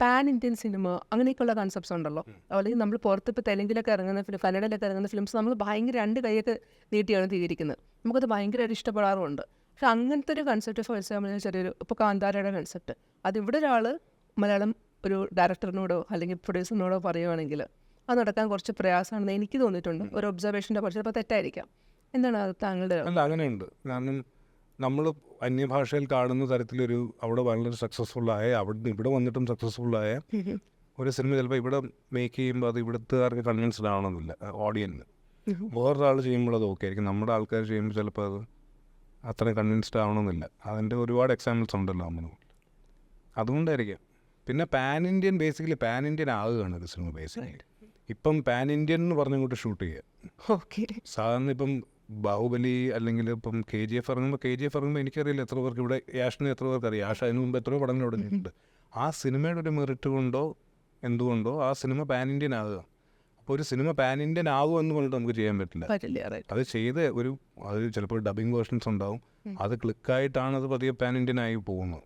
Pan Indian cinema അങ്ങനെയൊക്കെയുള്ള concepts ഉണ്ടല്ലോ. അല്ലെങ്കിൽ നമ്മൾ പുറത്ത് ഇപ്പോൾ തെലുങ്കിലൊക്കെ ഇറങ്ങുന്ന ഫിലിം, കന്നഡയിലൊക്കെ ഇറങ്ങുന്ന ഫിലിംസ് നമ്മൾ ഭയങ്കര 2 കൈയൊക്കെ നീട്ടിയാണ് സ്വീകരിക്കുന്നത്. നമുക്കത് ഭയങ്കരമായിട്ട് ഇഷ്ടപ്പെടാറുമുണ്ട്. പക്ഷെ അങ്ങനത്തെ ഒരു കൺസെപ്റ്റ് ഫോർ എക്സാമ്പിൾ ചെറിയൊരു ഇപ്പോൾ കാന്താരയുടെ കൺസെപ്റ്റ് അതിവിടെ ഒരാൾ മലയാളം ഒരു ഡയറക്ടറിനോടോ അല്ലെങ്കിൽ പ്രൊഡ്യൂസറിനോടോ പറയുവാണെങ്കിൽ അത് നടക്കാൻ കുറച്ച് പ്രയാസമാണെന്ന് എനിക്ക് തോന്നിയിട്ടുണ്ട്. ഒരു ഒബ്സർവേഷൻ്റെ പക്ഷേ ചിലപ്പോൾ തെറ്റായിരിക്കാം. എന്താണ് അത് താങ്കളുടെ? അല്ല, അങ്ങനെയുണ്ട്. കാരണം നമ്മൾ അന്യഭാഷയിൽ കാണുന്ന തരത്തിലൊരു അവിടെ വളരെ സക്സസ്ഫുള്ളായ ഇവിടെ വന്നിട്ടും സക്സസ്ഫുള്ളായ ഒരു സിനിമ ചിലപ്പോൾ ഇവിടെ മേക്ക് ചെയ്യുമ്പോൾ അത് ഇവിടുത്തുകാർക്ക് കൺവിൻസ്ഡ് ആവണമെന്നില്ല ഓഡിയൻസിന്. വേറൊരാൾ ചെയ്യുമ്പോൾ അത് ഓക്കെ ആയിരിക്കും. നമ്മുടെ ആൾക്കാർ ചെയ്യുമ്പോൾ ചിലപ്പോൾ അത് അത്രയും കൺവിൻസ്ഡ് ആവണമെന്നില്ല. അതിൻ്റെ ഒരുപാട് എക്സാമ്പിൾസ് ഉണ്ടല്ലോ നമ്മൾ. അതുകൊണ്ടായിരിക്കും. പിന്നെ പാൻ ഇന്ത്യൻ ആകുകയാണ് ഒരു സിനിമ ബേസിക്കലി. ഇപ്പം പാൻ ഇന്ത്യൻ എന്ന് പറഞ്ഞുകൊണ്ട് ഷൂട്ട് ചെയ്യുക. സാധാരണ ഇപ്പം ബാഹുബലി അല്ലെങ്കിൽ ഇപ്പം KGF ഇറങ്ങുമ്പോൾ എനിക്കറിയില്ല എത്ര പേർക്ക് ഇവിടെ യാഷിന് എത്ര പേർക്ക് അറിയാം. യാഷ് അതിന് മുമ്പ് എത്രയോ പടങ്ങൾ ഇവിടെ ഉണ്ട്. ആ സിനിമയുടെ ഒരു മെറിറ്റ് കൊണ്ടോ എന്തുകൊണ്ടോ ആ സിനിമ പാൻ ഇന്ത്യൻ ആകുക. അപ്പോൾ ഒരു സിനിമ പാൻ ഇന്ത്യൻ ആകും എന്ന് പറഞ്ഞിട്ട് നമുക്ക് ചെയ്യാൻ പറ്റില്ല. അത് ചെയ്ത് അത് ചിലപ്പോൾ ഡബിങ് വേർഷൻസ് ഉണ്ടാവും. അത് ക്ലിക്കായിട്ടാണ് അത് പതിയെ പാൻ ഇന്ത്യൻ ആയി പോകുന്നത്.